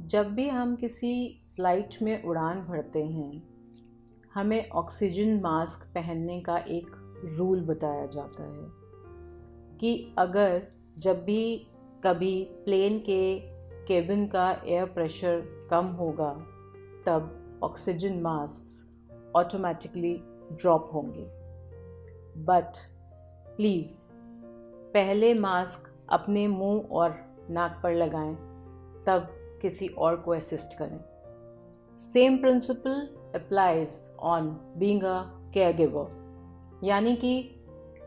जब भी हम किसी फ़्लाइट में उड़ान भरते हैं, हमें ऑक्सीजन मास्क पहनने का एक रूल बताया जाता है कि अगर जब भी कभी प्लेन के केबिन का एयर प्रेशर कम होगा तब ऑक्सीजन मास्क ऑटोमेटिकली ड्रॉप होंगे। बट प्लीज़ पहले मास्क अपने मुंह और नाक पर लगाएं, तब किसी और को असिस्ट करें। Same principle applies on being a caregiver, यानी कि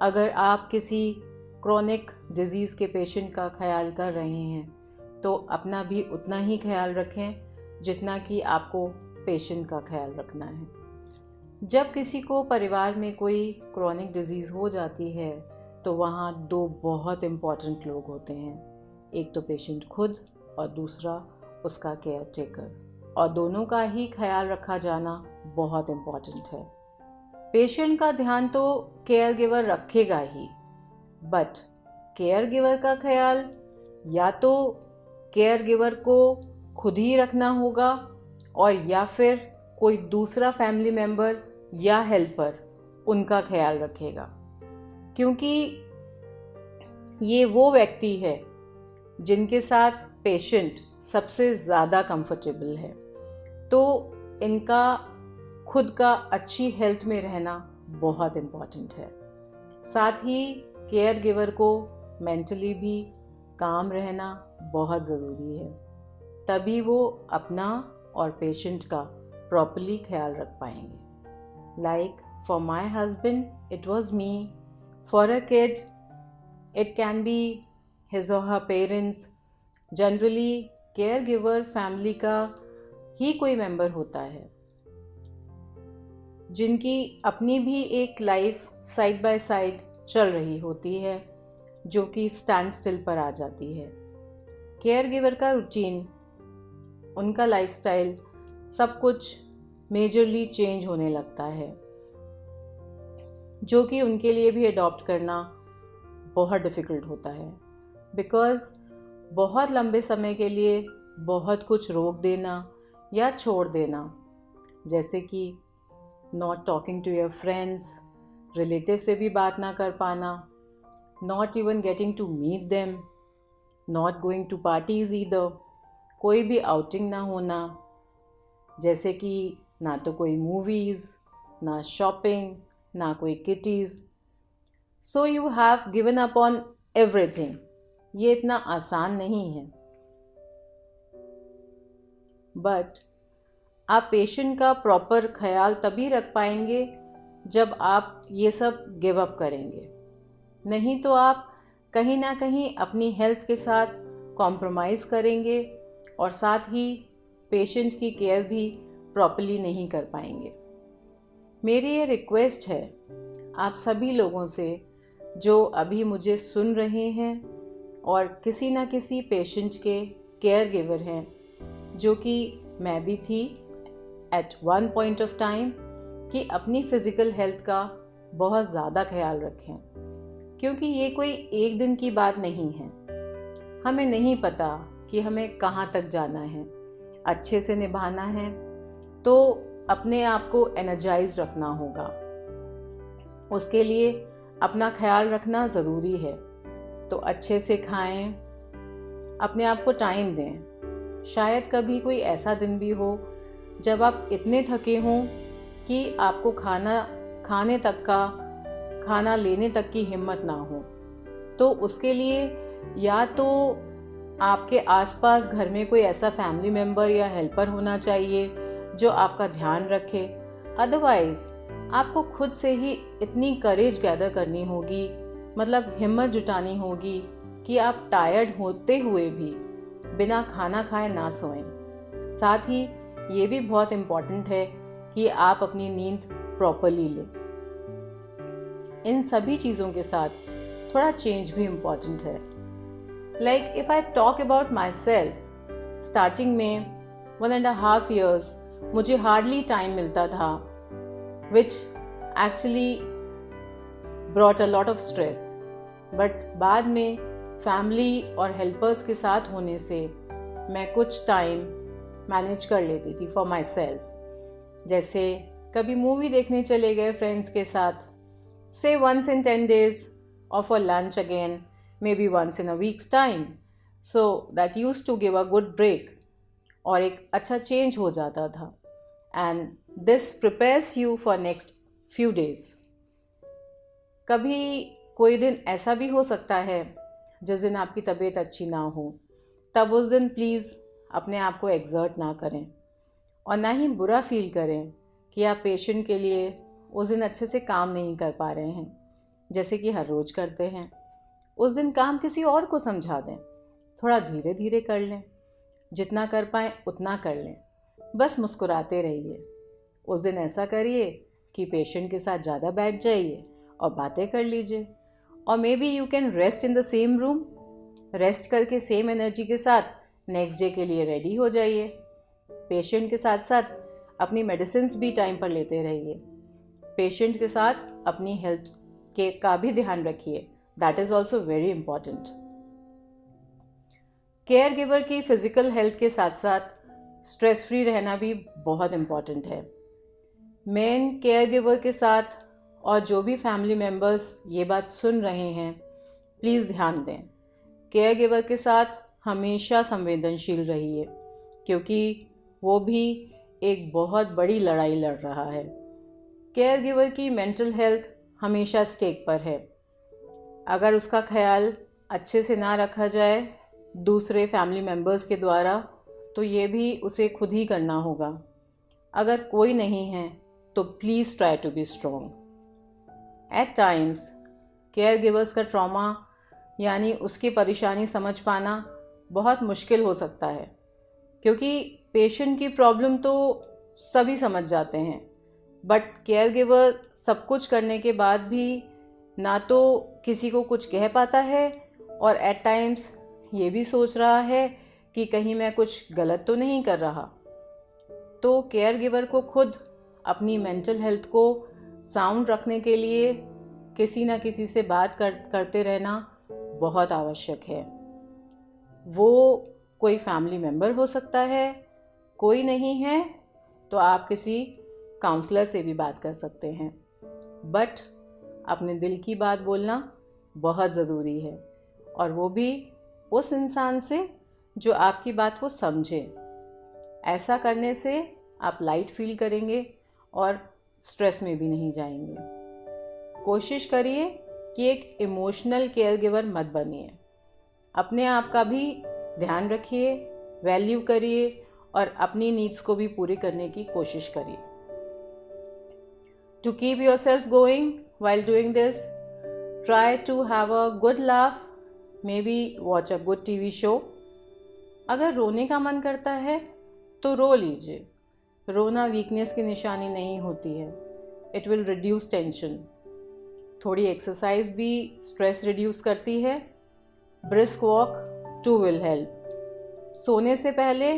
अगर आप किसी क्रोनिक डिजीज़ के पेशेंट का ख्याल कर रहे हैं तो अपना भी उतना ही ख्याल रखें जितना कि आपको पेशेंट का ख्याल रखना है। जब किसी को परिवार में कोई क्रोनिक डिजीज़ हो जाती है तो वहाँ दो बहुत इम्पॉर्टेंट लोग होते हैं, एक तो पेशेंट खुद और दूसरा उसका केयर टेकर, और दोनों का ही ख्याल रखा जाना बहुत इम्पॉर्टेंट है। पेशेंट का ध्यान तो केयर गिवर रखेगा ही, बट केयर गिवर का ख्याल या तो केयर गिवर को खुद ही रखना होगा और या फिर कोई दूसरा फैमिली मेम्बर या हेल्पर उनका ख्याल रखेगा, क्योंकि ये वो व्यक्ति है जिनके साथ पेशेंट सबसे ज़्यादा कंफर्टेबल है। तो इनका खुद का अच्छी हेल्थ में रहना बहुत इम्पॉर्टेंट है। साथ ही केयर गिवर को मेंटली भी काम रहना बहुत ज़रूरी है, तभी वो अपना और पेशेंट का प्रॉपर्ली ख्याल रख पाएंगे। Like for my husband it was me, for a kid it can be his or her parents। Generally care giver family का ही कोई मेंबर होता है जिनकी अपनी भी एक लाइफ साइड बाय साइड चल रही होती है जो कि स्टैंड स्टिल पर आ जाती है। केयर गिवर का रूटीन, उनका लाइफस्टाइल, सब कुछ मेजरली चेंज होने लगता है, जो कि उनके लिए भी अडॉप्ट करना बहुत डिफ़िकल्ट होता है। बिकॉज़ बहुत लंबे समय के लिए बहुत कुछ रोक देना या छोड़ देना, जैसे कि not talking to your friends, relative से भी बात ना कर पाना, not even getting to meet them, not going to parties either, कोई भी आउटिंग ना होना, जैसे कि ना तो कोई मूवीज़, ना शॉपिंग, ना कोई kitties. So you have given up on everything. ये इतना आसान नहीं है, बट आप पेशेंट का प्रॉपर ख्याल तभी रख पाएंगे जब आप ये सब गिव अप करेंगे। नहीं तो आप कहीं ना कहीं अपनी हेल्थ के साथ कॉम्प्रोमाइज़ करेंगे और साथ ही पेशेंट की केयर भी प्रॉपर्ली नहीं कर पाएंगे। मेरी ये रिक्वेस्ट है आप सभी लोगों से जो अभी मुझे सुन रहे हैं और किसी ना किसी पेशेंट के केयर गिवर हैं, जो कि मैं भी थी at one point of time, कि अपनी फ़िज़िकल हेल्थ का बहुत ज़्यादा ख्याल रखें, क्योंकि ये कोई एक दिन की बात नहीं है। हमें नहीं पता कि हमें कहाँ तक जाना है। अच्छे से निभाना है तो अपने आप को एनर्जाइज रखना होगा, उसके लिए अपना ख्याल रखना ज़रूरी है। तो अच्छे से खाएं, अपने आप को टाइम दें। शायद कभी कोई ऐसा दिन भी हो जब आप इतने थके हों कि आपको खाना लेने तक की हिम्मत ना हो, तो उसके लिए या तो आपके आसपास घर में कोई ऐसा फैमिली मेम्बर या हेल्पर होना चाहिए जो आपका ध्यान रखे। अदरवाइज़ आपको खुद से ही इतनी करेज गैदर करनी होगी, मतलब हिम्मत जुटानी होगी कि आप टायर्ड होते हुए भी बिना खाना खाए ना सोएं। साथ ही ये भी बहुत इम्पॉर्टेंट है कि आप अपनी नींद प्रॉपरली लें। इन सभी चीज़ों के साथ थोड़ा चेंज भी इम्पॉर्टेंट है। Like if I talk about my self, starting में 1.5 years मुझे हार्डली टाइम मिलता था, which actually brought a lot of stress। But बाद में फैमिली और हेल्पर्स के साथ होने से मैं कुछ टाइम मैनेज कर लेती थी फॉर माई सेल्फ। जैसे कभी मूवी देखने चले गए फ्रेंड्स के साथ, से once in 10 days, or for lunch again, maybe once in a week's time. So that used to give a good break, और एक अच्छा चेंज हो जाता था। And this prepares you for next few days. कभी कोई दिन ऐसा भी हो सकता है जिस दिन आपकी तबीयत अच्छी ना हो, तब उस दिन प्लीज़ अपने आप को एक्सर्ट ना करें और ना ही बुरा फील करें कि आप पेशेंट के लिए उस दिन अच्छे से काम नहीं कर पा रहे हैं, जैसे कि हर रोज़ करते हैं। उस दिन काम किसी और को समझा दें, थोड़ा धीरे धीरे कर लें, जितना कर पाएँ उतना कर लें, बस मुस्कुराते रहिए। उस दिन ऐसा करिए कि पेशेंट के साथ ज़्यादा बैठ जाइए और बातें कर लीजिए, और may be you can rest in the same room. Rest करके सेम एनर्जी के साथ नेक्स्ट डे के लिए रेडी हो जाइए। पेशेंट के साथ साथ अपनी मेडिसिन्स भी टाइम पर लेते रहिए। पेशेंट के साथ अपनी हेल्थ के का भी ध्यान रखिए, that is also very important. Care giver की फिज़िकल हेल्थ के साथ साथ स्ट्रेस फ्री रहना भी बहुत इम्पॉर्टेंट है। मेन केयर गिवर के साथ और जो भी फैमिली मेम्बर्स ये बात सुन रहे हैं, प्लीज़ ध्यान दें, केयर गिवर के साथ हमेशा संवेदनशील रहिए, क्योंकि वो भी एक बहुत बड़ी लड़ाई लड़ रहा है। केयर गिवर की मेंटल हेल्थ हमेशा स्टेक पर है। अगर उसका ख्याल अच्छे से ना रखा जाए दूसरे फैमिली मेम्बर्स के द्वारा, तो ये भी उसे खुद ही करना होगा। अगर कोई नहीं है तो please try to be strong. At times caregivers का ट्रॉमा यानी उसकी परेशानी समझ पाना बहुत मुश्किल हो सकता है, क्योंकि पेशेंट की प्रॉब्लम तो सभी समझ जाते हैं, बट केयर गिवर सब कुछ करने के बाद भी ना तो किसी को कुछ कह पाता है और एट टाइम्स ये भी सोच रहा है कि कहीं मैं कुछ गलत तो नहीं कर रहा। तो केयर गिवर को खुद अपनी मेंटल हेल्थ को साउंड रखने के लिए किसी ना किसी से बात करते रहना बहुत आवश्यक है। वो कोई फैमिली मेम्बर हो सकता है, कोई नहीं है तो आप किसी काउंसलर से भी बात कर सकते हैं, बट अपने दिल की बात बोलना बहुत ज़रूरी है, और वो भी उस इंसान से जो आपकी बात को समझे। ऐसा करने से आप लाइट फील करेंगे और स्ट्रेस में भी नहीं जाएंगे। कोशिश करिए कि एक इमोशनल केयर गिवर मत बनिए। अपने आप का भी ध्यान रखिए, वैल्यू करिए और अपनी नीड्स को भी पूरी करने की कोशिश करिए। To keep yourself going while doing this, try to have a good laugh, maybe watch a good TV show. अगर रोने का मन करता है तो रो लीजिए। रोना वीकनेस की निशानी नहीं होती है, इट विल रिड्यूस टेंशन। थोड़ी एक्सरसाइज भी स्ट्रेस रिड्यूस करती है। Brisk walk too will help. सोने से पहले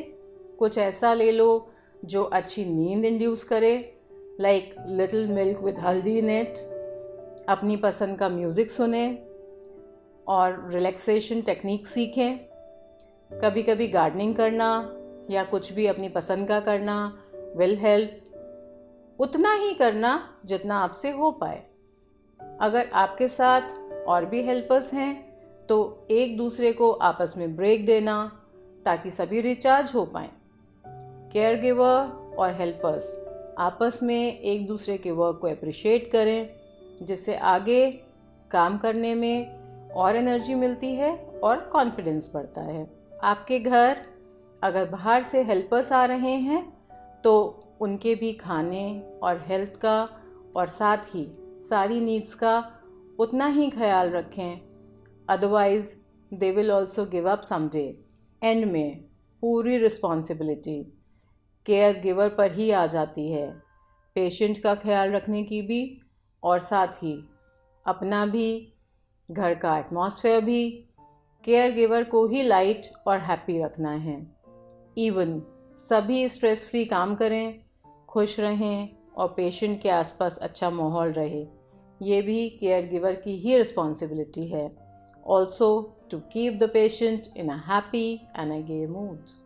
कुछ ऐसा ले लो जो अच्छी नींद इंड्यूस करे, लाइक लिटिल मिल्क विद हल्दी इन इट। अपनी पसंद का म्यूज़िक सुने और रिलैक्सेशन टेक्निक सीखें। कभी कभी गार्डनिंग करना या कुछ भी अपनी पसंद का करना विल हेल्प। उतना ही करना जितना आपसे हो पाए। अगर आपके साथ और भी हेल्पर्स हैं तो एक दूसरे को आपस में ब्रेक देना ताकि सभी रिचार्ज हो पाएँ। केयर गिवर और हेल्पर्स आपस में एक दूसरे के वर्क को अप्रिशिएट करें, जिससे आगे काम करने में और एनर्जी मिलती है और कॉन्फिडेंस बढ़ता है। आपके घर अगर बाहर से हेल्पर्स आ रहे हैं तो उनके भी खाने और हेल्थ का और साथ ही सारी नीड्स का उतना ही ख्याल रखें, otherwise they will also give up someday. And में पूरी रिस्पॉन्सिबिलिटी केयर गिवर पर ही आ जाती है, पेशेंट का ख्याल रखने की भी और साथ ही अपना भी, घर का एटमॉस्फेयर भी। केयर गिवर को ही लाइट और हैप्पी रखना है। इवन सभी स्ट्रेस फ्री काम करें, खुश रहें और पेशेंट के आसपास अच्छा माहौल रहे। ये भी केयर गिवर की ही रिस्पॉन्सिबिलिटी है। Also to keep the patient in a happy and a gay mood.